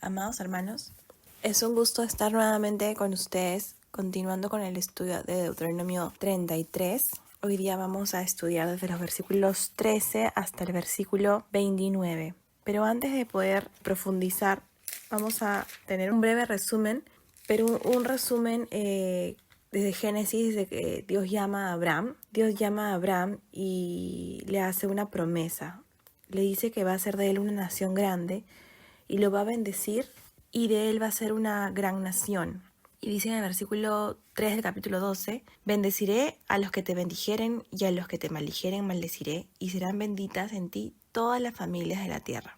Amados hermanos, es un gusto estar nuevamente con ustedes, continuando con el estudio de Deuteronomio 33. Hoy día vamos a estudiar desde los versículos 13 hasta el versículo 29. Pero antes de poder profundizar, vamos a tener un breve resumen, pero un resumen desde Génesis, desde que Dios llama a Abraham. Dios llama a Abraham y le hace una promesa. Le dice que va a ser de él una nación grande y lo va a bendecir, y de él va a ser una gran nación. Y dice en el versículo 3 del capítulo 12, bendeciré a los que te bendijeren y a los que te maldijeren maldeciré, y serán benditas en ti todas las familias de la tierra.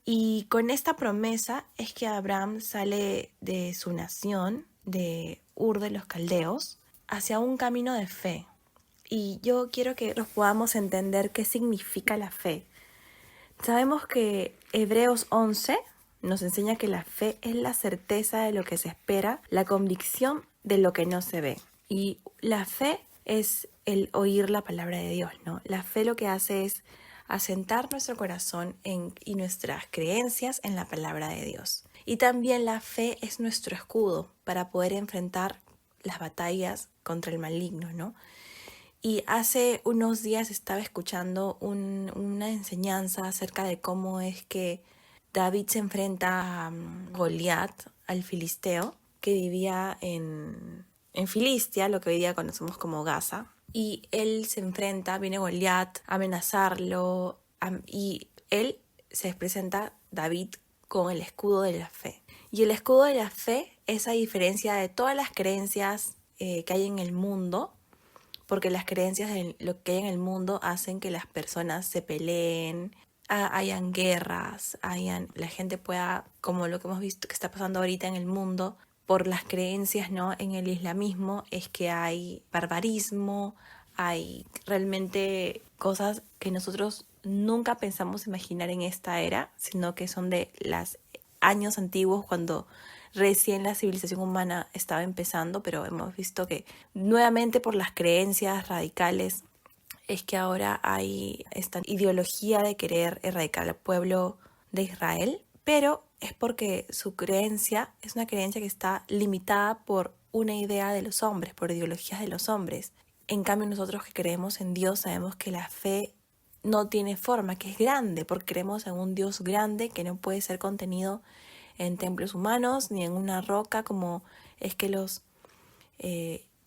Y con esta promesa es que Abraham sale de su nación, de Ur de los Caldeos, hacia un camino de fe. Y yo quiero que nos podamos entender qué significa la fe. Sabemos que Hebreos 11 nos enseña que la fe es la certeza de lo que se espera, la convicción de lo que no se ve. Y la fe es el oír la palabra de Dios, ¿no? La fe lo que hace es asentar nuestro corazón y nuestras creencias en la palabra de Dios. Y también la fe es nuestro escudo para poder enfrentar las batallas contra el maligno, ¿no? Y hace unos días estaba escuchando una enseñanza acerca de cómo es que David se enfrenta a Goliat, al filisteo, que vivía en Filistia, lo que hoy día conocemos como Gaza. Y él se enfrenta, viene Goliat a amenazarlo, y él se presenta, David, con el escudo de la fe. Y el escudo de la fe es, a diferencia de todas las creencias que hay en el mundo, porque las creencias de lo que hay en el mundo hacen que las personas se peleen, hayan guerras, la gente pueda, como lo que hemos visto que está pasando ahorita en el mundo, por las creencias, ¿no? En el islamismo es que hay barbarismo, hay realmente cosas que nosotros nunca pensamos imaginar en esta era, sino que son de los años antiguos, cuando recién la civilización humana estaba empezando, pero hemos visto que nuevamente por las creencias radicales es que ahora hay esta ideología de querer erradicar al pueblo de Israel, pero es porque su creencia es una creencia que está limitada por una idea de los hombres, por ideologías de los hombres. En cambio, nosotros que creemos en Dios sabemos que la fe no tiene forma, que es grande, porque creemos en un Dios grande que no puede ser contenido en templos humanos ni en una roca, como es que los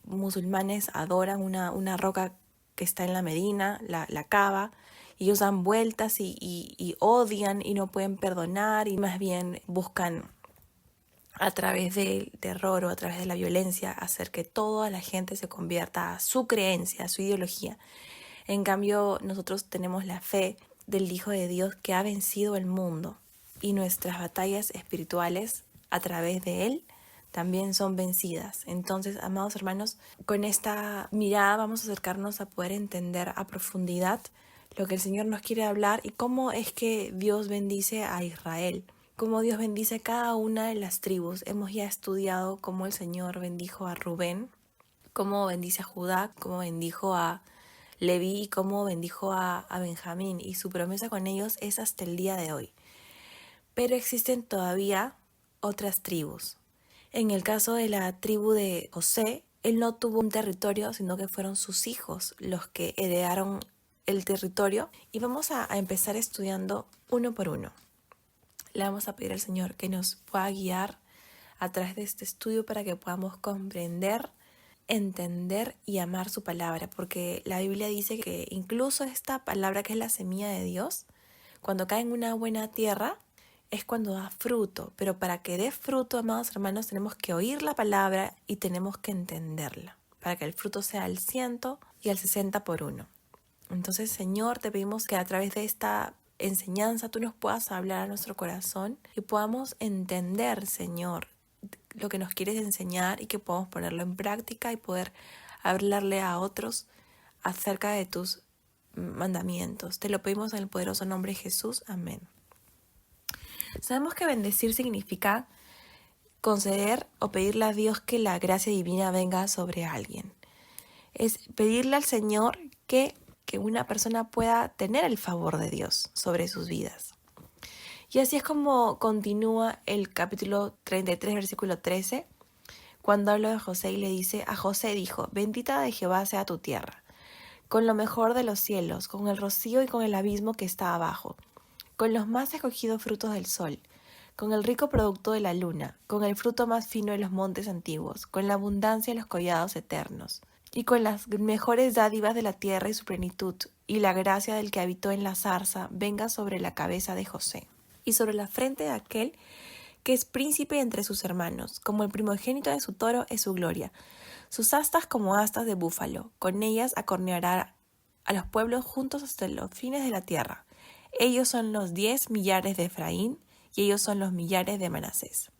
musulmanes adoran una roca que está en la Medina, la Kaaba, y ellos dan vueltas y odian y no pueden perdonar, y más bien buscan a través del terror o a través de la violencia hacer que toda la gente se convierta a su creencia, a su ideología. En cambio, nosotros tenemos la fe del Hijo de Dios que ha vencido el mundo, y nuestras batallas espirituales a través de Él también son vencidas. Entonces, amados hermanos, con esta mirada vamos a acercarnos a poder entender a profundidad lo que el Señor nos quiere hablar y cómo es que Dios bendice a Israel, cómo Dios bendice a cada una de las tribus. Hemos ya estudiado cómo el Señor bendijo a Rubén, cómo bendice a Judá, cómo bendijo a Leví y cómo bendijo a Benjamín, y su promesa con ellos es hasta el día de hoy. Pero existen todavía otras tribus. En el caso de la tribu de José, él no tuvo un territorio, sino que fueron sus hijos los que heredaron el territorio. Y vamos a empezar estudiando uno por uno. Le vamos a pedir al Señor que nos pueda guiar a través de este estudio para que podamos comprender, entender y amar su palabra, porque la Biblia dice que incluso esta palabra, que es la semilla de Dios, cuando cae en una buena tierra, es cuando da fruto. Pero para que dé fruto, amados hermanos, tenemos que oír la palabra y tenemos que entenderla, para que el fruto sea al 100 y al 60 por uno. Entonces, Señor, te pedimos que a través de esta enseñanza tú nos puedas hablar a nuestro corazón y podamos entender, Señor, lo que nos quieres enseñar, y que podamos ponerlo en práctica y poder hablarle a otros acerca de tus mandamientos. Te lo pedimos en el poderoso nombre de Jesús. Amén. Sabemos que bendecir significa conceder o pedirle a Dios que la gracia divina venga sobre alguien. Es pedirle al Señor que una persona pueda tener el favor de Dios sobre sus vidas. Y así es como continúa el capítulo 33, versículo 13, cuando habla de José y le dice, a José dijo, bendita de Jehová sea tu tierra, con lo mejor de los cielos, con el rocío y con el abismo que está abajo, con los más escogidos frutos del sol, con el rico producto de la luna, con el fruto más fino de los montes antiguos, con la abundancia de los collados eternos, y con las mejores dádivas de la tierra y su plenitud, y la gracia del que habitó en la zarza venga sobre la cabeza de José, y sobre la frente de aquel que es príncipe entre sus hermanos, como el primogénito de su toro es su gloria, sus astas como astas de búfalo, con ellas acorneará a los pueblos juntos hasta los fines de la tierra. Ellos son los 10 millares de Efraín, y ellos son los millares de Manasés.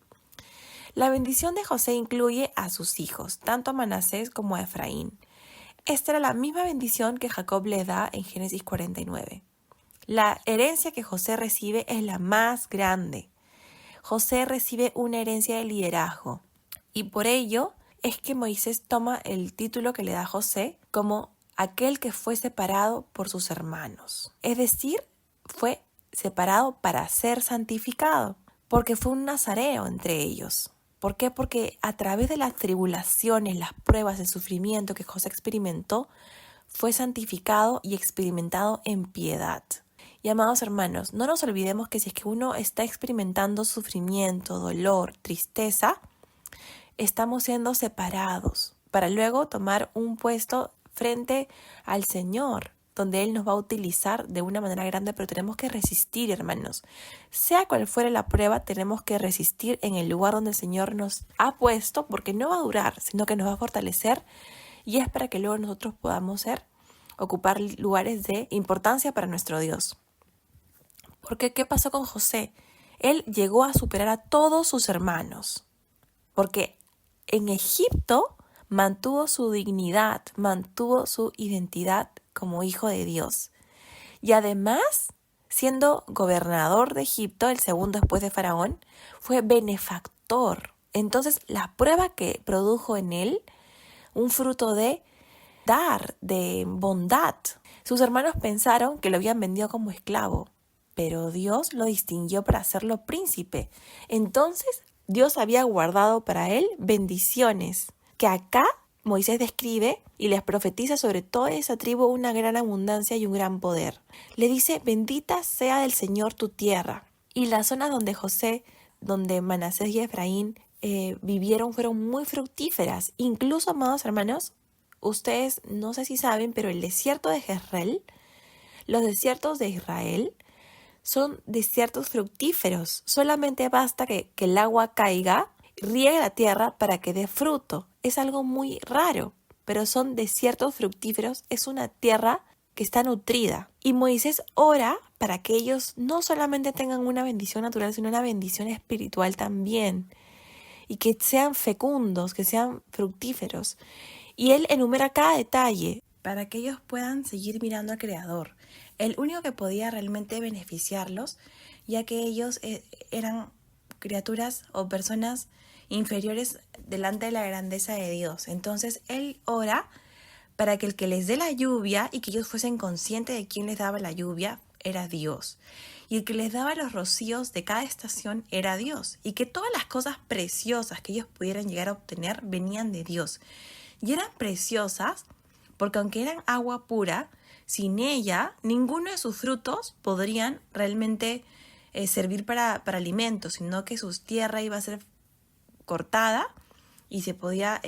La bendición de José incluye a sus hijos, tanto a Manasés como a Efraín. Esta era la misma bendición que Jacob le da en Génesis 49. La herencia que José recibe es la más grande. José recibe una herencia de liderazgo, y por ello es que Moisés toma el título que le da a José como aquel que fue separado por sus hermanos. Es decir, fue separado para ser santificado, porque fue un nazareo entre ellos. ¿Por qué? Porque a través de las tribulaciones, las pruebas, el sufrimiento que José experimentó, fue santificado y experimentado en piedad. Y amados hermanos, no nos olvidemos que si es que uno está experimentando sufrimiento, dolor, tristeza, estamos siendo separados para luego tomar un puesto frente al Señor, donde Él nos va a utilizar de una manera grande, pero tenemos que resistir, hermanos. Sea cual fuere la prueba, tenemos que resistir en el lugar donde el Señor nos ha puesto, porque no va a durar, sino que nos va a fortalecer, y es para que luego nosotros podamos ocupar lugares de importancia para nuestro Dios. Porque, ¿qué pasó con José? Él llegó a superar a todos sus hermanos, porque en Egipto mantuvo su dignidad, mantuvo su identidad como hijo de Dios. Y además, siendo gobernador de Egipto, el segundo después de Faraón, fue benefactor. Entonces, la prueba que produjo en él, un fruto de dar, de bondad. Sus hermanos pensaron que lo habían vendido como esclavo, pero Dios lo distinguió para hacerlo príncipe. Entonces, Dios había guardado para él bendiciones, que acá Moisés describe y les profetiza sobre toda esa tribu una gran abundancia y un gran poder. Le dice, bendita sea del Señor tu tierra. Y las zonas donde José, donde Manasés y Efraín vivieron fueron muy fructíferas. Incluso, amados hermanos, ustedes no sé si saben, pero el desierto de Jezreel, los desiertos de Israel, son desiertos fructíferos. Solamente basta que el agua caiga, riegue la tierra para que dé fruto. Es algo muy raro, pero son desiertos fructíferos. Es una tierra que está nutrida. Y Moisés ora para que ellos no solamente tengan una bendición natural, sino una bendición espiritual también. Y que sean fecundos, que sean fructíferos. Y él enumera cada detalle para que ellos puedan seguir mirando al Creador, el único que podía realmente beneficiarlos, ya que ellos eran criaturas o personas inferiores delante de la grandeza de Dios. Entonces él ora para que el que les dé la lluvia y que ellos fuesen conscientes de quién les daba la lluvia era Dios. Y el que les daba los rocíos de cada estación era Dios. Y que todas las cosas preciosas que ellos pudieran llegar a obtener venían de Dios. Y eran preciosas porque aunque eran agua pura, sin ella, ninguno de sus frutos podrían realmente servir para alimentos, sino que su tierra iba a ser cortada y se podía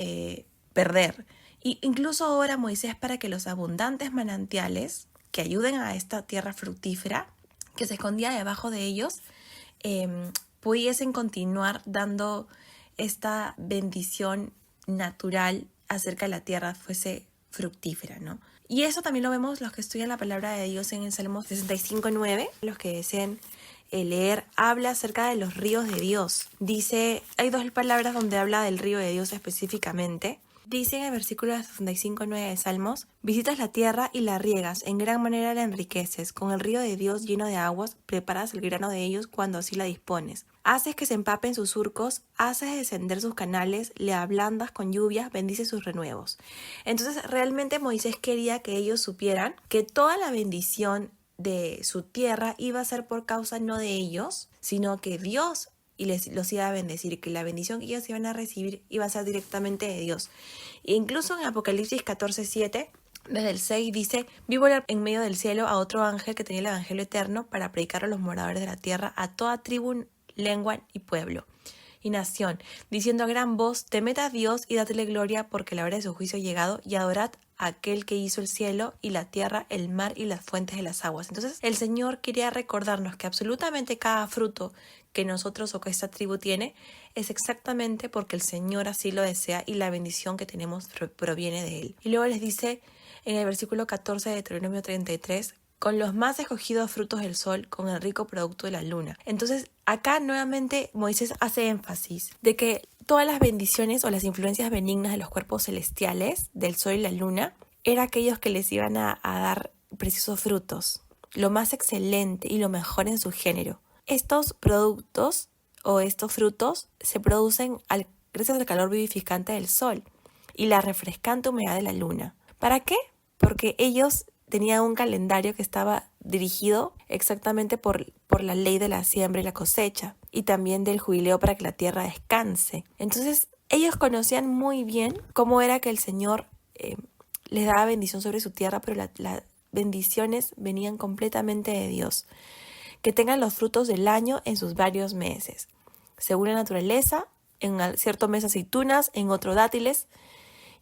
perder. Y incluso ahora Moisés, para que los abundantes manantiales que ayuden a esta tierra fructífera, que se escondía debajo de ellos, pudiesen continuar dando esta bendición natural acerca de la tierra fuese fructífera, ¿no? Y eso también lo vemos los que estudian la palabra de Dios en el Salmo 65:9. Los que deseen leer, habla acerca de los ríos de Dios. Dice, hay dos palabras donde habla del río de Dios específicamente. Dice en el versículo 65:9 de Salmos, visitas la tierra y la riegas, en gran manera la enriqueces, con el río de Dios lleno de aguas, preparas el grano de ellos cuando así la dispones. Haces que se empapen sus surcos, haces descender sus canales, le ablandas con lluvias, bendices sus renuevos. Entonces realmente Moisés quería que ellos supieran que toda la bendición de su tierra iba a ser por causa no de ellos, sino que Dios los iba a bendecir, que la bendición que ellos iban a recibir iba a ser directamente de Dios. E incluso en Apocalipsis 14:7, desde el 6 dice: vi volar en medio del cielo a otro ángel que tenía el evangelio eterno para predicar a los moradores de la tierra, a toda tribu, lengua y pueblo y nación, diciendo a gran voz: temed a Dios y dadle gloria, porque la hora de su juicio ha llegado, y adorad a aquel que hizo el cielo y la tierra, el mar y las fuentes de las aguas. Entonces el Señor quería recordarnos que absolutamente cada fruto que nosotros o que esta tribu tiene es exactamente porque el Señor así lo desea y la bendición que tenemos proviene de Él. Y luego les dice en el versículo 14 de Deuteronomio 33: con los más escogidos frutos del sol, con el rico producto de la luna. Entonces, acá nuevamente Moisés hace énfasis de que todas las bendiciones o las influencias benignas de los cuerpos celestiales, del sol y la luna, eran aquellos que les iban a dar preciosos frutos, lo más excelente y lo mejor en su género. Estos productos o estos frutos se producen gracias al calor vivificante del sol y la refrescante humedad de la luna. ¿Para qué? Porque ellos tenían un calendario que estaba dirigido exactamente por la ley de la siembra y la cosecha, y también del jubileo para que la tierra descanse. Entonces, ellos conocían muy bien cómo era que el Señor les daba bendición sobre su tierra, pero las bendiciones venían completamente de Dios. Que tengan los frutos del año en sus varios meses, según la naturaleza, en cierto mes aceitunas, en otro dátiles,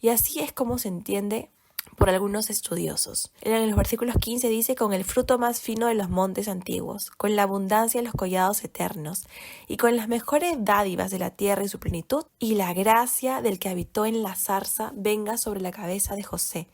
y así es como se entiende por algunos estudiosos. En los versículos 15 dice: con el fruto más fino de los montes antiguos, con la abundancia de los collados eternos, y con las mejores dádivas de la tierra y su plenitud, y la gracia del que habitó en la zarza venga sobre la cabeza de José,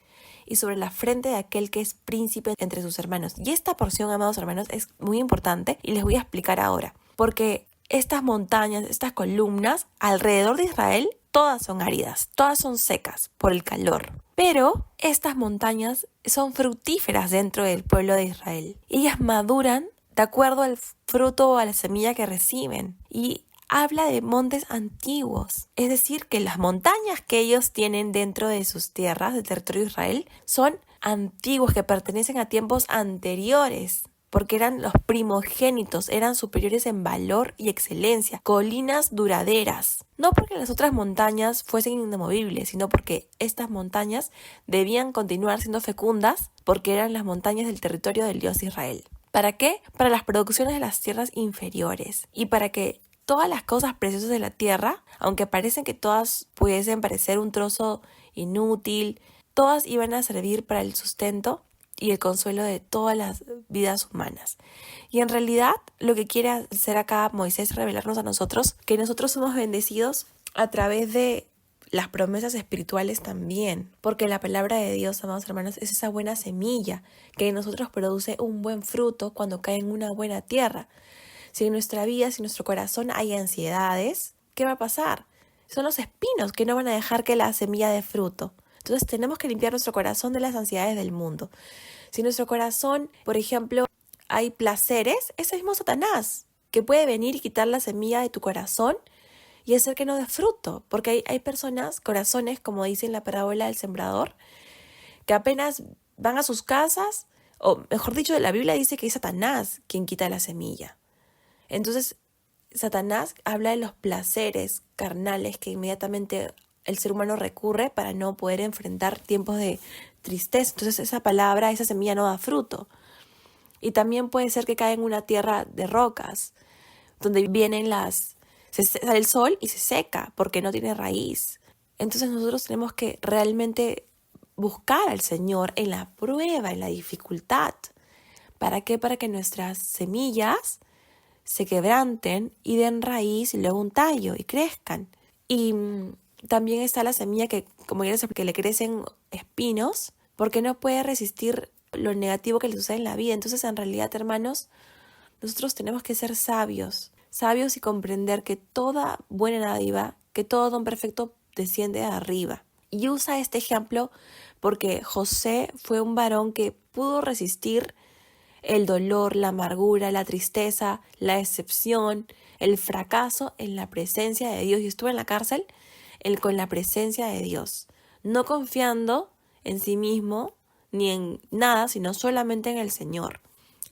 y sobre la frente de aquel que es príncipe entre sus hermanos. Y esta porción, amados hermanos, es muy importante y les voy a explicar ahora. Porque estas montañas, estas columnas, alrededor de Israel, todas son áridas, todas son secas por el calor. Pero estas montañas son fructíferas dentro del pueblo de Israel. Ellas maduran de acuerdo al fruto o a la semilla que reciben. Y habla de montes antiguos, es decir, que las montañas que ellos tienen dentro de sus tierras, del territorio de Israel, son antiguos, que pertenecen a tiempos anteriores, porque eran los primogénitos, eran superiores en valor y excelencia, colinas duraderas. No porque las otras montañas fuesen inamovibles, sino porque estas montañas debían continuar siendo fecundas, porque eran las montañas del territorio del Dios de Israel. ¿Para qué? Para las producciones de las tierras inferiores y para que todas las cosas preciosas de la tierra, aunque parecen que todas pudiesen parecer un trozo inútil, todas iban a servir para el sustento y el consuelo de todas las vidas humanas. Y en realidad lo que quiere hacer acá Moisés es revelarnos a nosotros que nosotros somos bendecidos a través de las promesas espirituales también, porque la palabra de Dios, amados hermanos, es esa buena semilla que en nosotros produce un buen fruto cuando cae en una buena tierra. Si en nuestra vida, si en nuestro corazón hay ansiedades, ¿qué va a pasar? Son los espinos que no van a dejar que la semilla dé fruto. Entonces tenemos que limpiar nuestro corazón de las ansiedades del mundo. Si en nuestro corazón, por ejemplo, hay placeres, es el mismo Satanás que puede venir y quitar la semilla de tu corazón y hacer que no dé fruto. Porque hay personas, corazones, como dice en la parábola del sembrador, que apenas van a sus casas, o mejor dicho, la Biblia dice que es Satanás quien quita la semilla. Entonces, Satanás habla de los placeres carnales que inmediatamente el ser humano recurre para no poder enfrentar tiempos de tristeza. Entonces, esa palabra, esa semilla no da fruto. Y también puede ser que caiga en una tierra de rocas, donde sale el sol y se seca porque no tiene raíz. Entonces, nosotros tenemos que realmente buscar al Señor en la prueba, en la dificultad. ¿Para qué? Para que nuestras semillas se quebranten y den raíz y luego un tallo y crezcan. Y también está la semilla que, como ya les que le crecen espinos, porque no puede resistir lo negativo que le sucede en la vida. Entonces, en realidad, hermanos, nosotros tenemos que ser sabios y comprender que toda buena dádiva, que todo don perfecto desciende de arriba. Y usa este ejemplo porque José fue un varón que pudo resistir el dolor, la amargura, la tristeza, la decepción, el fracaso en la presencia de Dios. Y estuvo en la cárcel con la presencia de Dios, no confiando en sí mismo ni en nada, sino solamente en el Señor.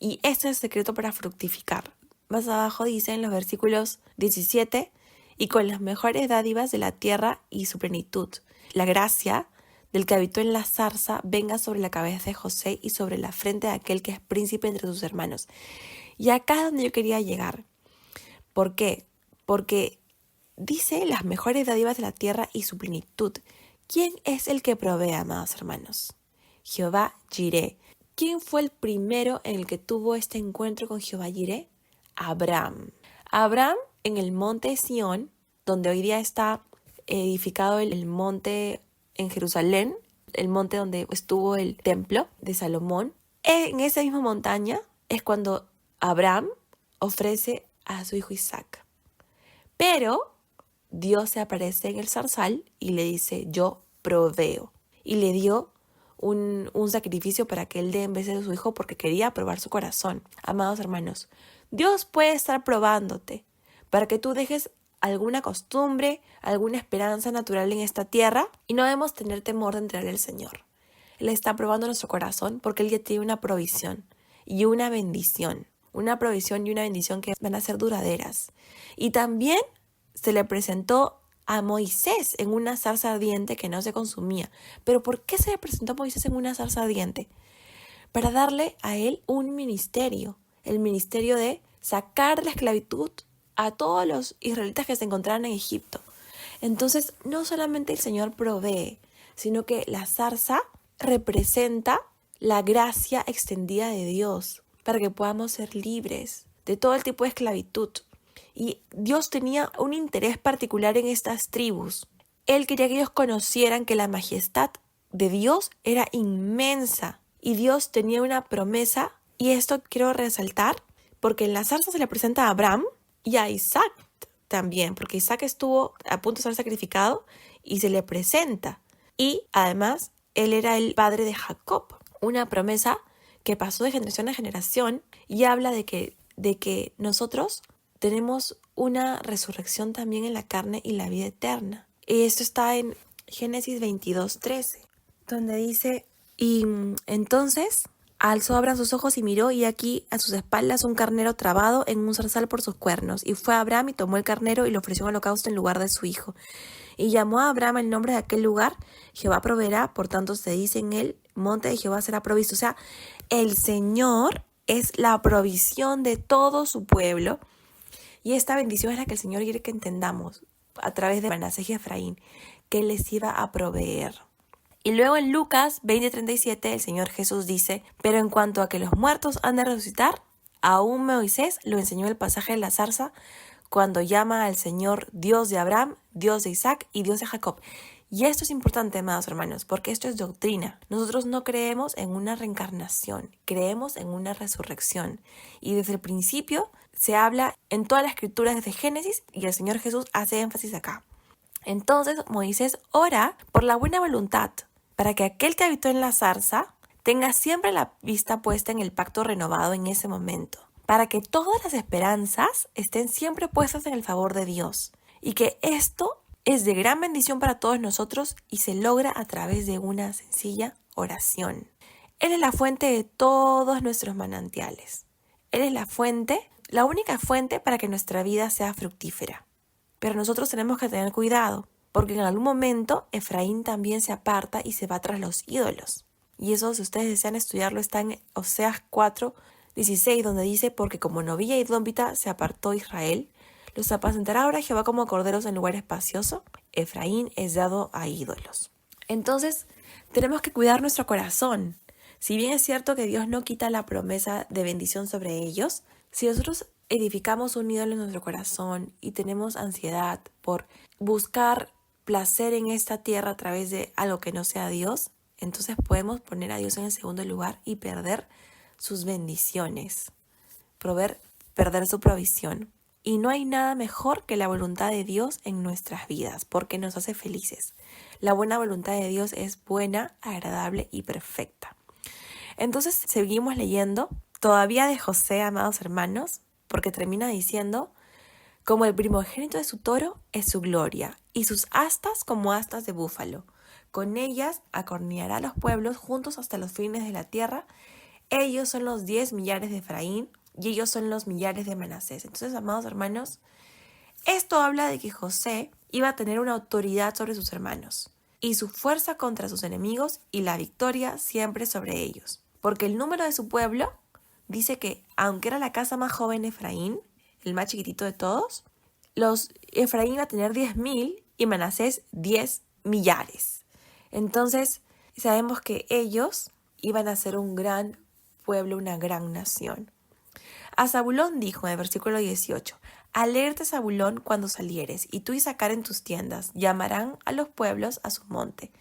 Y este es el secreto para fructificar. Más abajo dice en los versículos 17, y con las mejores dádivas de la tierra y su plenitud. La gracia del que habitó en la zarza venga sobre la cabeza de José y sobre la frente de aquel que es príncipe entre sus hermanos. Y acá es donde yo quería llegar. ¿Por qué? Porque dice las mejores dádivas de la tierra y su plenitud. ¿Quién es el que provee, amados hermanos? Jehová Jireh. ¿Quién fue el primero en el que tuvo este encuentro con Jehová Jireh? Abraham. Abraham en el monte Sión, donde hoy día está edificado el monte en Jerusalén, el monte donde estuvo el templo de Salomón. En esa misma montaña es cuando Abraham ofrece a su hijo Isaac. Pero Dios se aparece en el zarzal y le dice, yo proveo. Y le dio un sacrificio para que él dé en vez de su hijo porque quería probar su corazón. Amados hermanos, Dios puede estar probándote para que tú dejes alguna costumbre, alguna esperanza natural en esta tierra y no debemos tener temor de entregarle al Señor. Él está probando nuestro corazón porque Él ya tiene una provisión y una bendición. Una provisión y una bendición que van a ser duraderas. Y también se le presentó a Moisés en una zarza ardiente que no se consumía. ¿Pero por qué se le presentó a Moisés en una zarza ardiente? Para darle a él un ministerio. El ministerio de sacar de la esclavitud a todos los israelitas que se encontraban en Egipto. Entonces, no solamente el Señor provee, sino que la zarza representa la gracia extendida de Dios para que podamos ser libres de todo el tipo de esclavitud. Y Dios tenía un interés particular en estas tribus. Él quería que ellos conocieran que la majestad de Dios era inmensa y Dios tenía una promesa. Y esto quiero resaltar porque en la zarza se le presenta a Abraham y a Isaac también, porque Isaac estuvo a punto de ser sacrificado y se le presenta. Y además, él era el padre de Jacob, una promesa que pasó de generación a generación y habla de que nosotros tenemos una resurrección también en la carne y la vida eterna. Y esto está en Génesis 22:13, donde dice, y entonces alzó Abraham sus ojos y miró, y aquí a sus espaldas un carnero trabado en un zarzal por sus cuernos. Y fue Abraham y tomó el carnero y lo ofreció en holocausto en lugar de su hijo. Y llamó a Abraham el nombre de aquel lugar, Jehová proveerá, por tanto se dice en él, monte de Jehová será provisto. O sea, el Señor es la provisión de todo su pueblo. Y esta bendición es la que el Señor quiere que entendamos a través de Manasés y Efraín, que Él les iba a proveer. Y luego en Lucas 20:37 el Señor Jesús dice, pero en cuanto a que los muertos han de resucitar, aún Moisés lo enseñó el pasaje de la zarza cuando llama al Señor Dios de Abraham, Dios de Isaac y Dios de Jacob. Y esto es importante, amados hermanos, porque esto es doctrina. Nosotros no creemos en una reencarnación, creemos en una resurrección. Y desde el principio se habla en toda la escritura desde Génesis y el Señor Jesús hace énfasis acá. Entonces Moisés ora por la buena voluntad, para que aquel que habitó en la zarza tenga siempre la vista puesta en el pacto renovado en ese momento, para que todas las esperanzas estén siempre puestas en el favor de Dios, y que esto es de gran bendición para todos nosotros y se logra a través de una sencilla oración. Él es la fuente de todos nuestros manantiales. Él es la fuente, la única fuente para que nuestra vida sea fructífera. Pero nosotros tenemos que tener cuidado, porque en algún momento Efraín también se aparta y se va tras los ídolos. Y eso, si ustedes desean estudiarlo, está en Oseas 4:16, donde dice, porque como novilla idómita se apartó Israel, los apacentará ahora Jehová como corderos en lugar espacioso. Efraín es dado a ídolos. Entonces, tenemos que cuidar nuestro corazón. Si bien es cierto que Dios no quita la promesa de bendición sobre ellos, si nosotros edificamos un ídolo en nuestro corazón y tenemos ansiedad por buscar placer en esta tierra a través de algo que no sea Dios, entonces podemos poner a Dios en el segundo lugar y perder sus bendiciones, perder su provisión. Y no hay nada mejor que la voluntad de Dios en nuestras vidas, porque nos hace felices. La buena voluntad de Dios es buena, agradable y perfecta. Entonces seguimos leyendo todavía de José, amados hermanos, porque termina diciendo, como el primogénito de su toro es su gloria, y sus astas como astas de búfalo. Con ellas acorneará a los pueblos juntos hasta los fines de la tierra. Ellos son los 10 millares de Efraín y ellos son los millares de Manasés. Entonces, amados hermanos, esto habla de que José iba a tener una autoridad sobre sus hermanos y su fuerza contra sus enemigos y la victoria siempre sobre ellos. Porque el número de su pueblo dice que, aunque era la casa más joven de Efraín, el más chiquitito de todos, Efraín iba a tener 10.000 y Manasés 10 millares. Entonces, sabemos que ellos iban a ser un gran pueblo, una gran nación. A Zabulón dijo en el versículo 18, alégrate Zabulón cuando salieres, y tú Isacar en tus tiendas, llamarán a los pueblos a su monte.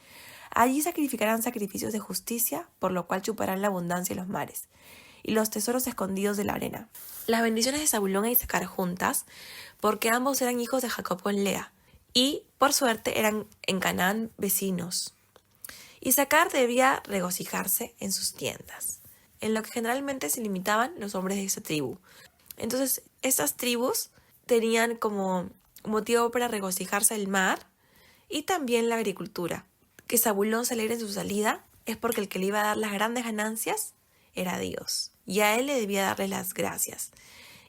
Allí sacrificarán sacrificios de justicia, por lo cual chuparán la abundancia de los mares, y los tesoros escondidos de la arena. Las bendiciones de Zabulón e Isacar juntas, porque ambos eran hijos de Jacob con Lea, y por suerte eran en Canaán vecinos. Isacar debía regocijarse en sus tiendas, en lo que generalmente se limitaban los hombres de esa tribu. Entonces, estas tribus tenían como motivo para regocijarse el mar y también la agricultura. Que Zabulón se alegre en su salida es porque el que le iba a dar las grandes ganancias era Dios, y a él le debía darle las gracias.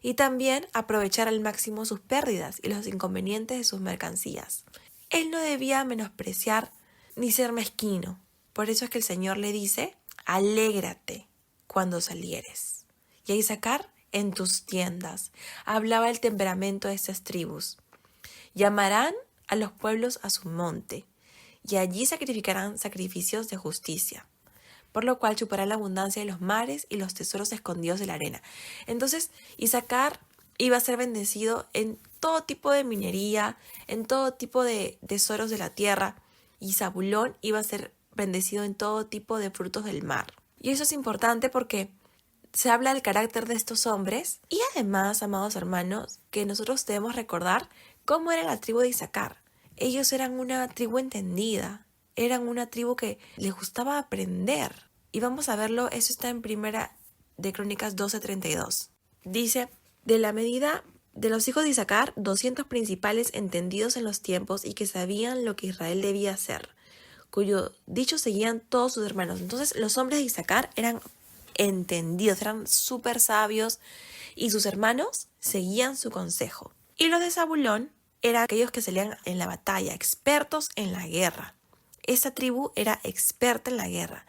Y también aprovechar al máximo sus pérdidas y los inconvenientes de sus mercancías. Él no debía menospreciar ni ser mezquino. Por eso es que el Señor le dice, alégrate cuando salieres. Y a Isacar en tus tiendas. Hablaba el temperamento de estas tribus. Llamarán a los pueblos a su monte, y allí sacrificarán sacrificios de justicia, por lo cual chupará la abundancia de los mares y los tesoros escondidos de la arena. Entonces, Isacar iba a ser bendecido en todo tipo de minería, en todo tipo de tesoros de la tierra, y Zabulón iba a ser bendecido en todo tipo de frutos del mar. Y eso es importante porque se habla del carácter de estos hombres y además, amados hermanos, que nosotros debemos recordar cómo era la tribu de Isacar. Ellos eran una tribu entendida, eran una tribu que les gustaba aprender. Y vamos a verlo, eso está en Primera de Crónicas 12:32. Dice, de la medida de los hijos de Isacar, 200 principales entendidos en los tiempos y que sabían lo que Israel debía hacer, cuyo dicho seguían todos sus hermanos. Entonces los hombres de Isacar eran entendidos, eran súper sabios y sus hermanos seguían su consejo. Y los de Zabulón eran aquellos que salían en la batalla, expertos en la guerra. Esta tribu era experta en la guerra.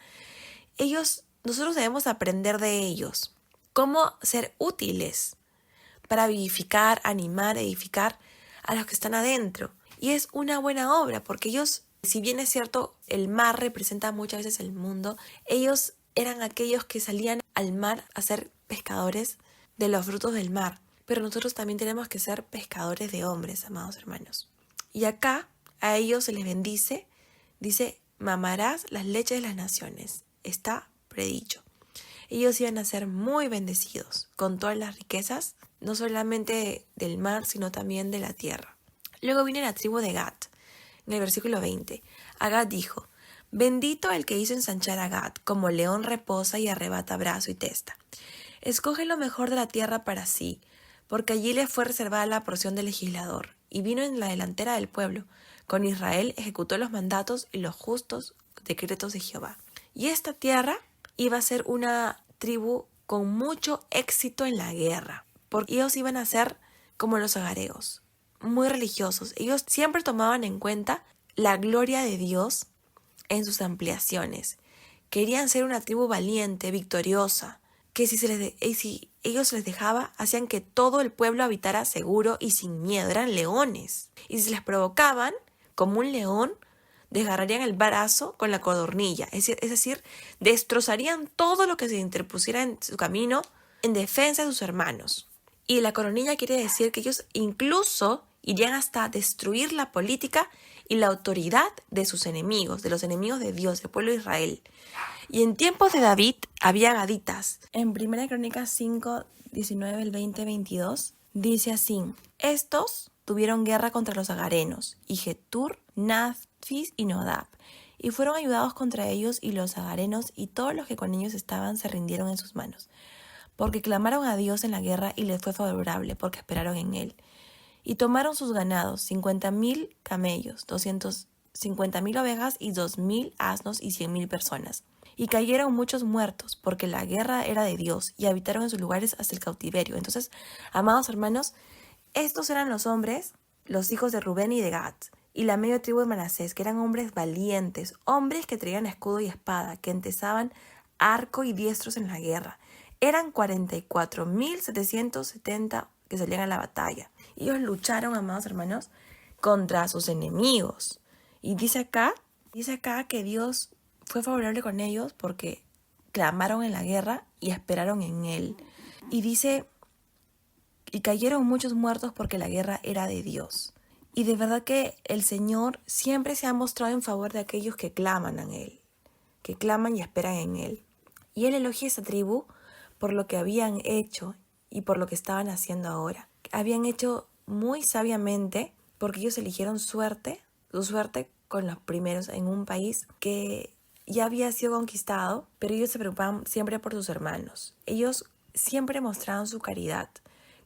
Nosotros debemos aprender de ellos cómo ser útiles para vivificar, animar, edificar a los que están adentro. Y es una buena obra porque ellos, si bien es cierto, el mar representa muchas veces el mundo, ellos eran aquellos que salían al mar a ser pescadores de los frutos del mar. Pero nosotros también tenemos que ser pescadores de hombres, amados hermanos. Y acá a ellos se les bendice, dice, mamarás las leches de las naciones. Está predicho. Ellos iban a ser muy bendecidos con todas las riquezas, no solamente del mar, sino también de la tierra. Luego viene la tribu de Gad. En el versículo 20, a Gad dijo, bendito el que hizo ensanchar a Gad, como león reposa y arrebata brazo y testa. Escoge lo mejor de la tierra para sí, porque allí le fue reservada la porción del legislador, y vino en la delantera del pueblo. Con Israel ejecutó los mandatos y los justos decretos de Jehová. Y esta tierra iba a ser una tribu con mucho éxito en la guerra, porque ellos iban a ser como los agareos, muy religiosos. Ellos siempre tomaban en cuenta la gloria de Dios en sus ampliaciones. Querían ser una tribu valiente, victoriosa, que si ellos les dejaba, hacían que todo el pueblo habitara seguro y sin miedo. Eran leones. Y si les provocaban, como un león, desgarrarían el brazo con la codornilla. Es decir, destrozarían todo lo que se interpusiera en su camino en defensa de sus hermanos. Y la coronilla quiere decir que ellos incluso irían hasta destruir la política y la autoridad de sus enemigos, de los enemigos de Dios, del pueblo de Israel. Y en tiempos de David había gaditas. En 1 Crónicas 5, 19, el 20, 22, dice así, estos tuvieron guerra contra los agarenos, y Getur, Naphis y Nodab, y fueron ayudados contra ellos, y los agarenos y todos los que con ellos estaban se rindieron en sus manos, porque clamaron a Dios en la guerra y les fue favorable, porque esperaron en él. Y tomaron sus ganados, 50,000 camellos, 250,000 ovejas y 2,000 asnos y 100,000 personas. Y cayeron muchos muertos, porque la guerra era de Dios, y habitaron en sus lugares hasta el cautiverio. Entonces, amados hermanos, estos eran los hombres, los hijos de Rubén y de Gad, y la media tribu de Manasés, que eran hombres valientes, hombres que traían escudo y espada, que entesaban arco y diestros en la guerra. Eran 44.770 que salían a la batalla. Ellos lucharon, amados hermanos, contra sus enemigos. Y dice acá que Dios fue favorable con ellos porque clamaron en la guerra y esperaron en Él. Y dice, y cayeron muchos muertos porque la guerra era de Dios. Y de verdad que el Señor siempre se ha mostrado en favor de aquellos que claman a Él, que claman y esperan en Él. Y Él elogia a esa tribu por lo que habían hecho y por lo que estaban haciendo ahora. Habían hecho muy sabiamente porque ellos eligieron su suerte con los primeros en un país que ya había sido conquistado, pero ellos se preocupaban siempre por sus hermanos. Ellos siempre mostraban su caridad,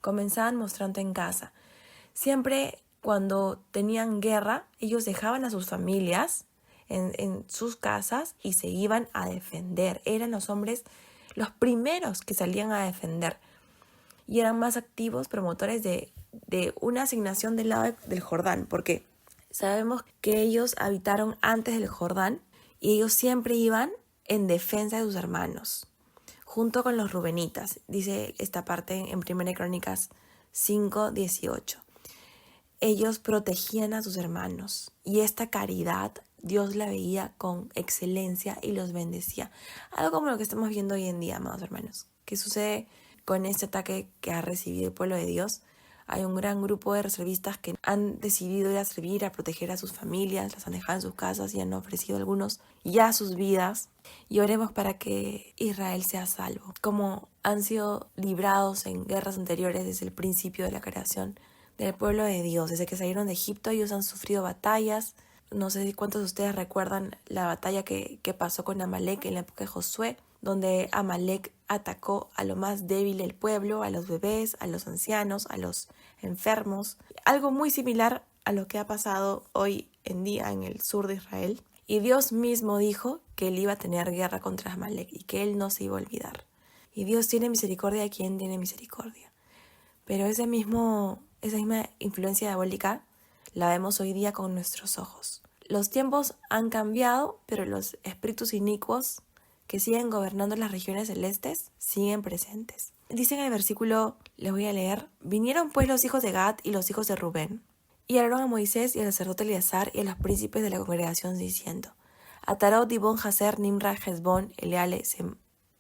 comenzaban mostrando en casa. Siempre cuando tenían guerra, ellos dejaban a sus familias en sus casas y se iban a defender. Eran los hombres los primeros que salían a defender y eran más activos promotores de una asignación del lado del Jordán, porque sabemos que ellos habitaron antes del Jordán y ellos siempre iban en defensa de sus hermanos, junto con los rubenitas, dice esta parte en 1 Crónicas 5:18. Ellos protegían a sus hermanos y esta caridad Dios la veía con excelencia y los bendecía. Algo como lo que estamos viendo hoy en día, amados hermanos. ¿Qué sucede con este ataque que ha recibido el pueblo de Dios? Hay un gran grupo de reservistas que han decidido ir a servir, a proteger a sus familias, las han dejado en sus casas y han ofrecido a algunos ya sus vidas. Y oremos para que Israel sea salvo, como han sido librados en guerras anteriores desde el principio de la creación del pueblo de Dios. Desde que salieron de Egipto ellos han sufrido batallas. No sé si cuántos de ustedes recuerdan la batalla que pasó con Amalek en la época de Josué, donde Amalek atacó a lo más débil del pueblo, a los bebés, a los ancianos, a los enfermos. Algo muy similar a lo que ha pasado hoy en día en el sur de Israel. Y Dios mismo dijo que él iba a tener guerra contra Amalek y que él no se iba a olvidar. Y Dios tiene misericordia de quien tiene misericordia. Pero esa misma influencia diabólica la vemos hoy día con nuestros ojos. Los tiempos han cambiado, pero los espíritus inicuos que siguen gobernando las regiones celestes siguen presentes. Dice en el versículo, les voy a leer, vinieron pues los hijos de Gad y los hijos de Rubén, y hablaron a Moisés y al sacerdote Eleazar y a los príncipes de la congregación diciendo, Atarot, Dibón, Jazer, Nimra, Hezbón, Eleale,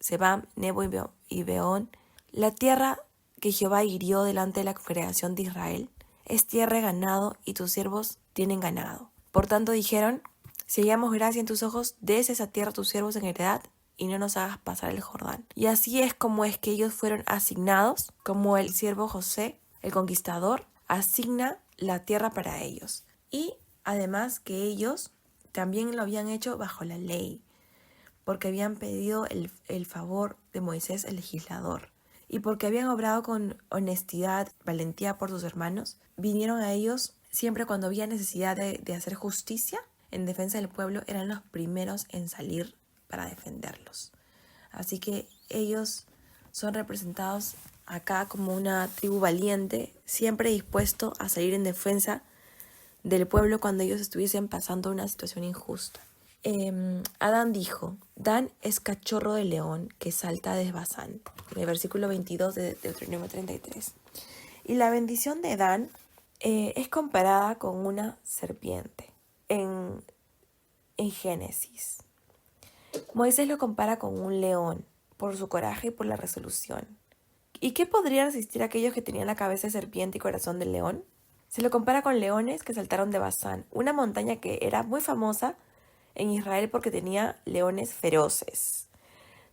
Sebam, Nebo y Beón, la tierra que Jehová hirió delante de la congregación de Israel, es tierra de ganado y tus siervos tienen ganado. Por tanto dijeron, si hallamos gracia en tus ojos, des esa tierra a tus siervos en heredad y no nos hagas pasar el Jordán. Y así es como es que ellos fueron asignados, como el siervo José, el conquistador, asigna la tierra para ellos. Y además que ellos también lo habían hecho bajo la ley, porque habían pedido el favor de Moisés, el legislador. Y porque habían obrado con honestidad, valentía por sus hermanos, vinieron a ellos siempre cuando había necesidad de hacer justicia en defensa del pueblo, eran los primeros en salir para defenderlos. Así que ellos son representados acá como una tribu valiente, siempre dispuesto a salir en defensa del pueblo cuando ellos estuviesen pasando una situación injusta. Adán dijo, Dan es cachorro de león que salta de Basán. En el versículo 22 de Deuteronomio 33. Y la bendición de Dan es comparada con una serpiente en Génesis. Moisés lo compara con un león por su coraje y por la resolución. ¿Y qué podría resistir a aquellos que tenían la cabeza de serpiente y corazón de león? Se lo compara con leones que saltaron de Basán, una montaña que era muy famosa en Israel porque tenía leones feroces,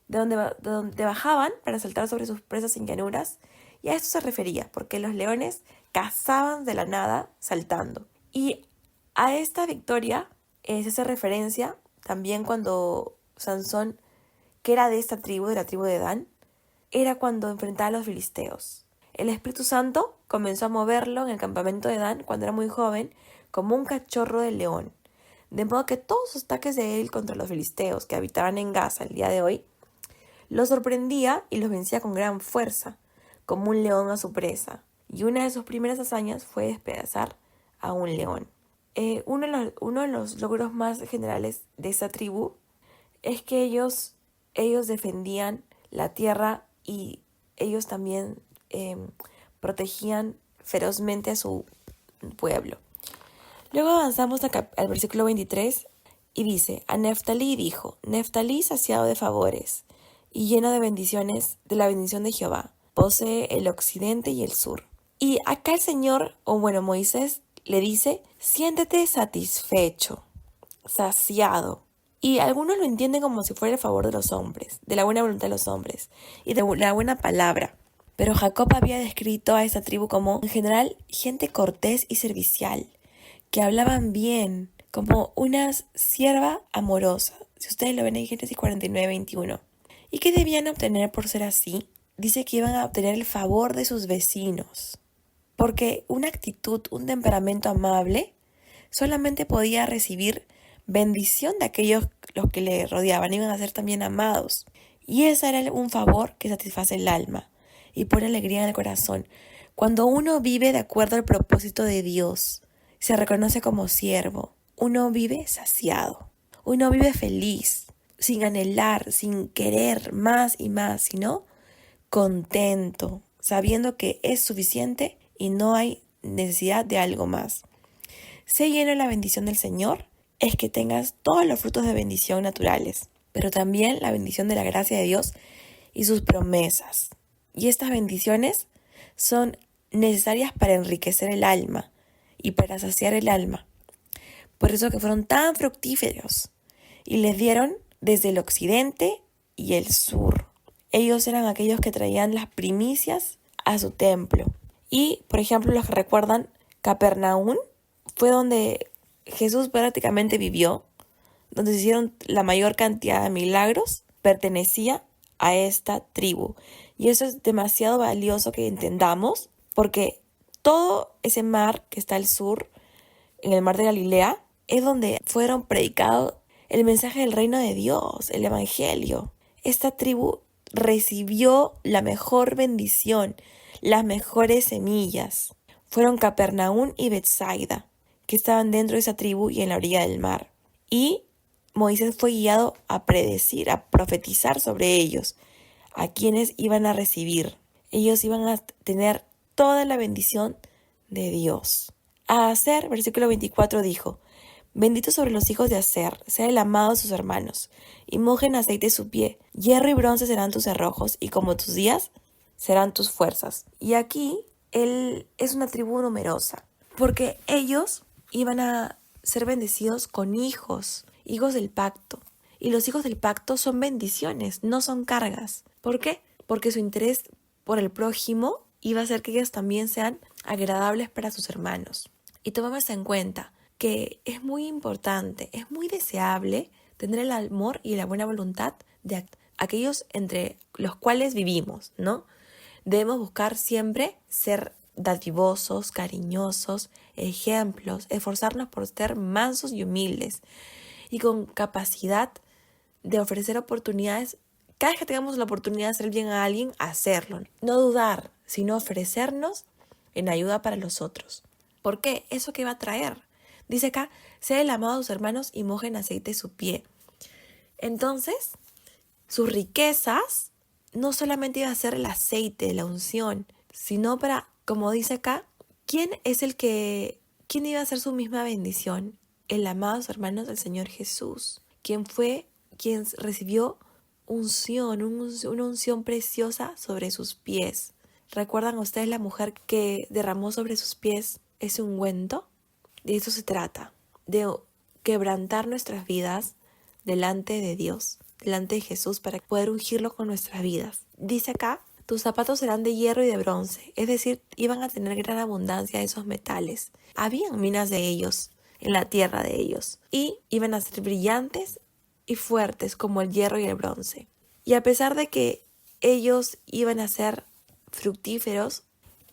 de donde bajaban para saltar sobre sus presas en llanuras, y a esto se refería, porque los leones cazaban de la nada saltando. Y a esta victoria se hace referencia también cuando Sansón, que era de esta tribu, de la tribu de Dan, era cuando enfrentaba a los filisteos. El Espíritu Santo comenzó a moverlo en el campamento de Dan cuando era muy joven, como un cachorro de león. de modo que todos los ataques de él contra los filisteos que habitaban en Gaza el día de hoy, los sorprendía y los vencía con gran fuerza, como un león a su presa. Y una de sus primeras hazañas fue despedazar a un león. Uno de los logros más generales de esa tribu es que ellos defendían la tierra y ellos también protegían ferozmente a su pueblo. Luego avanzamos al versículo 23 y dice: a Neftalí dijo: Neftalí, saciado de favores y lleno de bendiciones, de la bendición de Jehová, posee el occidente y el sur. Y acá el Señor, Moisés le dice: siéntete satisfecho, saciado. Y algunos lo entienden como si fuera el favor de los hombres, de la buena voluntad de los hombres y de la buena palabra. Pero Jacob había descrito a esa tribu como, en general, gente cortés y servicial, que hablaban bien, como una sierva amorosa. Si ustedes lo ven en Génesis 49:21. ¿Y qué debían obtener por ser así? Dice que iban a obtener el favor de sus vecinos. Porque una actitud, un temperamento amable, solamente podía recibir bendición de aquellos los que le rodeaban. Iban a ser también amados. Y ese era un favor que satisface el alma y pone alegría en el corazón. Cuando uno vive de acuerdo al propósito de Dios, se reconoce como siervo. Uno vive saciado. Uno vive feliz, sin anhelar, sin querer más y más, sino contento, sabiendo que es suficiente y no hay necesidad de algo más. Sé lleno de la bendición del Señor es que tengas todos los frutos de bendición naturales, pero también la bendición de la gracia de Dios y sus promesas. Y estas bendiciones son necesarias para enriquecer el alma y para saciar el alma. Por eso que fueron tan fructíferos y les dieron desde el occidente y el sur. Ellos eran aquellos que traían las primicias a su templo. Y, por ejemplo, los que recuerdan, Capernaum fue donde Jesús prácticamente vivió, donde se hicieron la mayor cantidad de milagros, pertenecía a esta tribu. Y eso es demasiado valioso que entendamos, porque todo ese mar que está al sur, en el mar de Galilea, es donde fueron predicados el mensaje del reino de Dios, el evangelio. Esta tribu recibió la mejor bendición, las mejores semillas. Fueron Capernaum y Betsaida, que estaban dentro de esa tribu y en la orilla del mar. Y Moisés fue guiado a predecir, a profetizar sobre ellos, a quienes iban a recibir. Ellos iban a tener toda la bendición de Dios. A Aser, versículo 24, dijo: bendito sobre los hijos de Aser, sea el amado de sus hermanos, y mojen aceite su pie. Hierro y bronce serán tus cerrojos, y como tus días serán tus fuerzas. Y aquí él es una tribu numerosa, porque ellos iban a ser bendecidos con hijos del pacto. Y los hijos del pacto son bendiciones, no son cargas. ¿Por qué? Porque su interés por el prójimo iba a hacer que ellos también sean agradables para sus hermanos. Y tomamos en cuenta que es muy importante, es muy deseable tener el amor y la buena voluntad de aquellos entre los cuales vivimos, ¿no? Debemos buscar siempre ser dadivosos, cariñosos, ejemplos, esforzarnos por ser mansos y humildes y con capacidad de ofrecer oportunidades. Cada vez que tengamos la oportunidad de hacer bien a alguien, hacerlo. No dudar, sino ofrecernos en ayuda para los otros. ¿Por qué? ¿Eso qué va a traer? Dice acá: sea el amado a sus hermanos y mojen aceite su pie. Entonces, sus riquezas no solamente iba a ser el aceite, la unción, sino para, como dice acá, ¿quién iba a hacer su misma bendición? El amado a sus hermanos del Señor Jesús, quien recibió una unción preciosa sobre sus pies. ¿Recuerdan ustedes la mujer que derramó sobre sus pies ese ungüento? De eso se trata, de quebrantar nuestras vidas delante de Dios, delante de Jesús, para poder ungirlo con nuestras vidas. Dice acá: tus zapatos serán de hierro y de bronce, es decir, iban a tener gran abundancia de esos metales. Habían minas de ellos en la tierra de ellos y iban a ser brillantes y fuertes como el hierro y el bronce. Y a pesar de que ellos iban a ser fructíferos,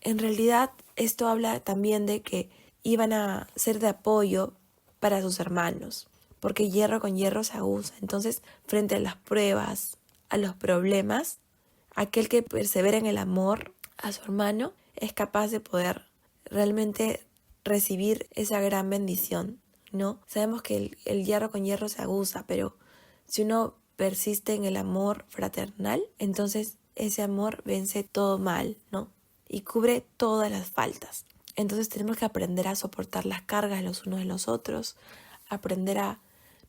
en realidad esto habla también de que iban a ser de apoyo para sus hermanos. porque hierro con hierro se aguza. Entonces, frente a las pruebas, a los problemas, aquel que persevera en el amor a su hermano es capaz de poder realmente recibir esa gran bendición, ¿no? Sabemos que el hierro con hierro se aguza, pero si uno persiste en el amor fraternal, entonces ese amor vence todo mal, ¿no? Y cubre todas las faltas. Entonces tenemos que aprender a soportar las cargas los unos de los otros, aprender a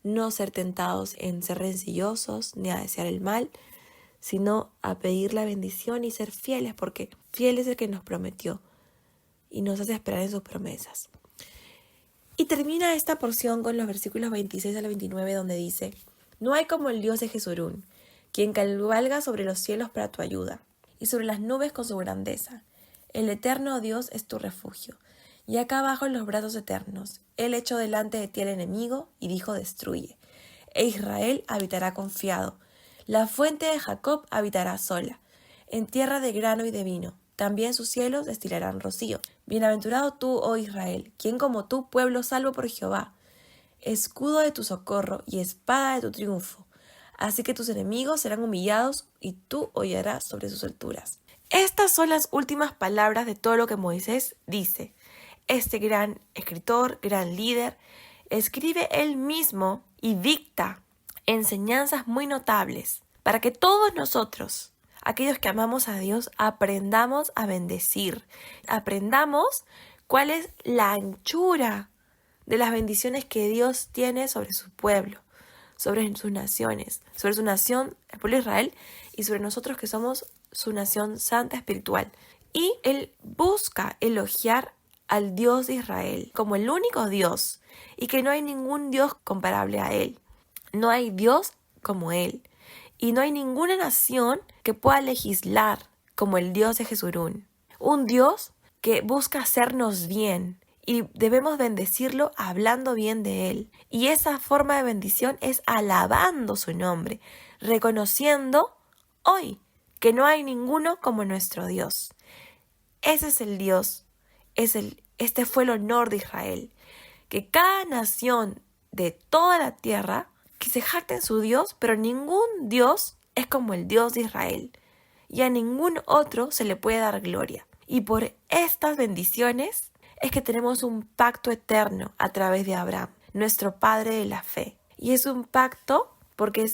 no ser tentados en ser rencillosos ni a desear el mal, sino a pedir la bendición y ser fieles, porque fiel es el que nos prometió y nos hace esperar en sus promesas. Y termina esta porción con los versículos 26 al 29, donde dice: no hay como el Dios de Jesurún, quien cabalga sobre los cielos para tu ayuda, y sobre las nubes con su grandeza. El eterno Dios es tu refugio, y acá abajo en los brazos eternos. Él echó delante de ti al enemigo, y dijo: destruye. E Israel habitará confiado. La fuente de Jacob habitará sola, en tierra de grano y de vino. También sus cielos destilarán rocío. Bienaventurado tú, oh Israel, quien como tú, pueblo salvo por Jehová, escudo de tu socorro y espada de tu triunfo. Así que tus enemigos serán humillados y tú hollarás sobre sus alturas. Estas son las últimas palabras de todo lo que Moisés dice. Este gran escritor, gran líder, escribe él mismo y dicta enseñanzas muy notables para que todos nosotros, aquellos que amamos a Dios, aprendamos a bendecir, aprendamos cuál es la anchura de las bendiciones que Dios tiene sobre su pueblo, sobre sus naciones, sobre su nación, el pueblo de Israel, y sobre nosotros que somos su nación santa espiritual. Y Él busca elogiar al Dios de Israel como el único Dios, y que no hay ningún Dios comparable a Él. No hay Dios como Él. Y no hay ninguna nación que pueda legislar como el Dios de Jesurún. Un Dios que busca hacernos bien y debemos bendecirlo hablando bien de Él. Y esa forma de bendición es alabando su nombre, reconociendo hoy que no hay ninguno como nuestro Dios. Ese es el Dios, este fue el honor de Israel, que cada nación de toda la tierra que se jacte en su Dios, pero ningún Dios es como el Dios de Israel, y a ningún otro se le puede dar gloria. Y por estas bendiciones es que tenemos un pacto eterno a través de Abraham, nuestro padre de la fe. Y es un pacto porque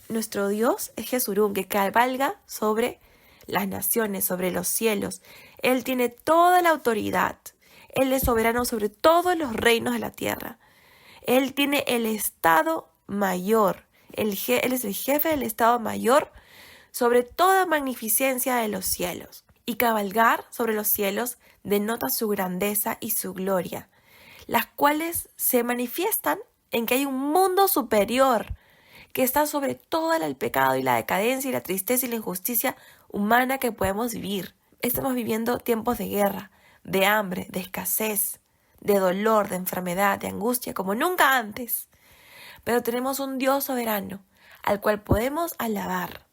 nuestro Dios es Jesurún, que cabalga sobre las naciones, sobre los cielos. Él tiene toda la autoridad. Él es soberano sobre todos los reinos de la tierra. Él tiene el Estado mayor. Él es el jefe del Estado mayor sobre toda magnificencia de los cielos. Y cabalgar sobre los cielos denota su grandeza y su gloria, las cuales se manifiestan en que hay un mundo superior que está sobre todo el pecado y la decadencia y la tristeza y la injusticia humana que podemos vivir. Estamos viviendo tiempos de guerra, de hambre, de escasez, de dolor, de enfermedad, de angustia, como nunca antes. Pero tenemos un Dios soberano, al cual podemos alabar,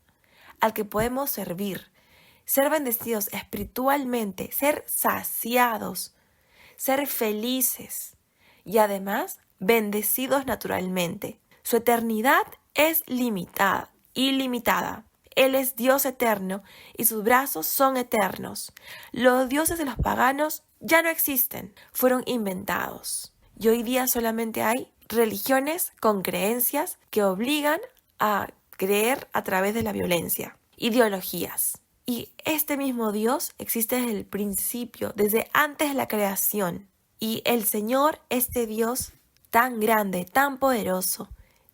al que podemos servir, ser bendecidos espiritualmente, ser saciados, ser felices y además bendecidos naturalmente. Su eternidad es ilimitada. Él es Dios eterno y sus brazos son eternos. Los dioses de los paganos ya no existen, fueron inventados. Y hoy día solamente hay religiones con creencias que obligan a creer a través de la violencia, ideologías. Y este mismo Dios existe desde el principio, desde antes de la creación. Y el Señor, este Dios tan grande, tan poderoso,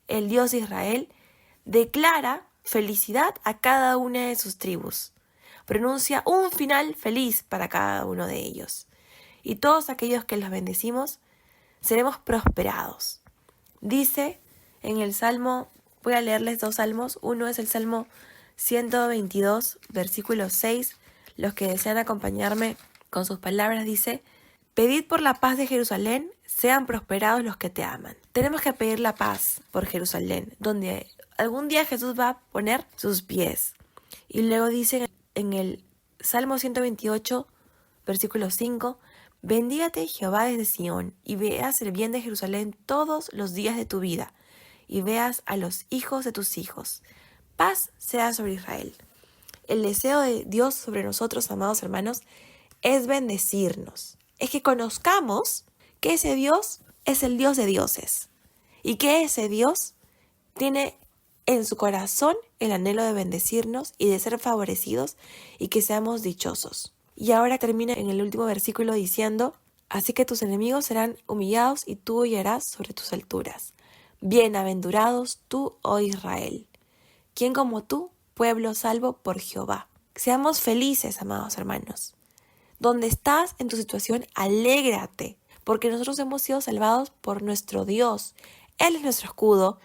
el Dios de Israel, declara felicidad a cada una de sus tribus. Pronuncia un final feliz para cada uno de ellos. Y todos aquellos que los bendecimos, seremos prosperados. Dice en el Salmo, voy a leerles 2 salmos. Uno es el Salmo 122, versículo 6. Los que desean acompañarme con sus palabras dice: pedid por la paz de Jerusalén, sean prosperados los que te aman. Tenemos que pedir la paz por Jerusalén, donde algún día Jesús va a poner sus pies. Y luego dice en el Salmo 128, versículo 5, Bendígate Jehová desde Sión, y veas el bien de Jerusalén todos los días de tu vida, y veas a los hijos de tus hijos. Paz sea sobre Israel. El deseo de Dios sobre nosotros, amados hermanos, es bendecirnos. Es que conozcamos que ese Dios es el Dios de dioses, y que ese Dios tiene en su corazón el anhelo de bendecirnos y de ser favorecidos y que seamos dichosos. Y ahora termina en el último versículo diciendo: así que tus enemigos serán humillados y tú hollarás sobre tus alturas. Bienaventurados tú, oh Israel. ¿Quién como tú, pueblo salvo por Jehová? Seamos felices, amados hermanos. Donde estás en tu situación, alégrate, porque nosotros hemos sido salvados por nuestro Dios. Él es nuestro escudo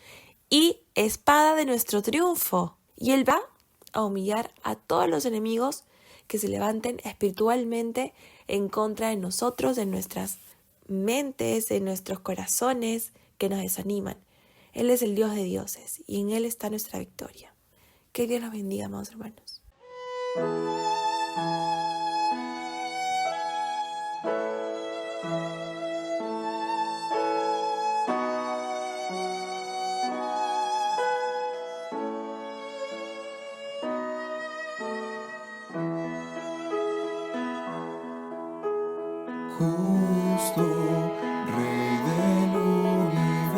y espada de nuestro triunfo. Y Él va a humillar a todos los enemigos que se levanten espiritualmente en contra de nosotros, de nuestras mentes, de nuestros corazones que nos desaniman. Él es el Dios de dioses y en Él está nuestra victoria. Que Dios los bendiga, amados hermanos. Justo, Rey del universo,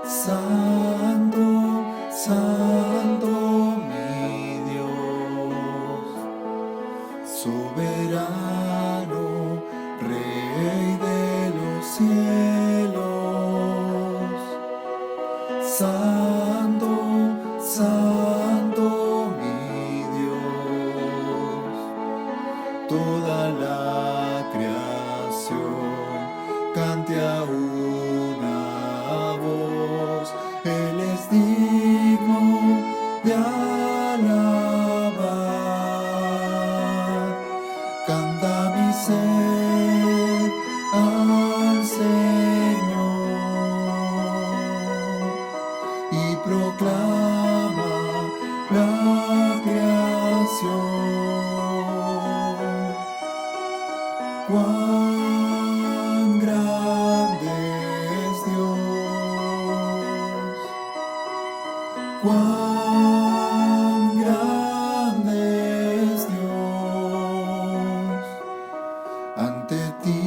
Santo, Santo mi Dios, soberano, Rey de los cielos, Santo, Santo mi Dios. Toda la creación cante a una voz, Él es digno de alabar. Canta mi ser al Señor y proclama la creación. Cuán grande es Dios, cuán grande es Dios. Ante ti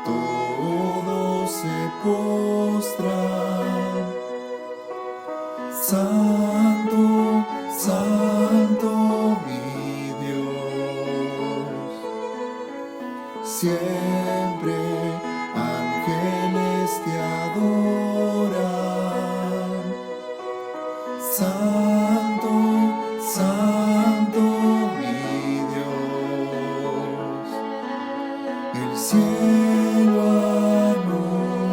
todos se postran. Santo, Santo mi Dios. Siempre ángeles te adoran. Santo, Santo mi Dios. El cielo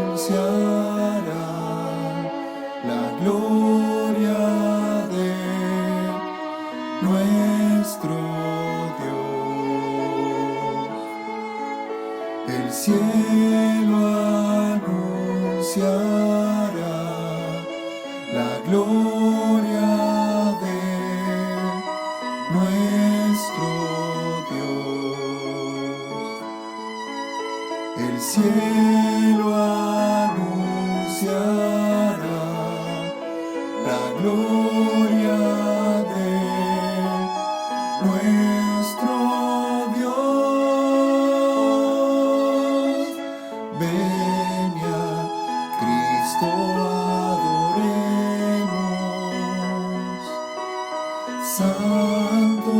anunciará la gloria de nuestro Dios. El cielo anunciará la gloria de nuestro Dios. El cielo anunciará la gloria de nuestro Dios. Venia, Cristo, adoremos. Santo,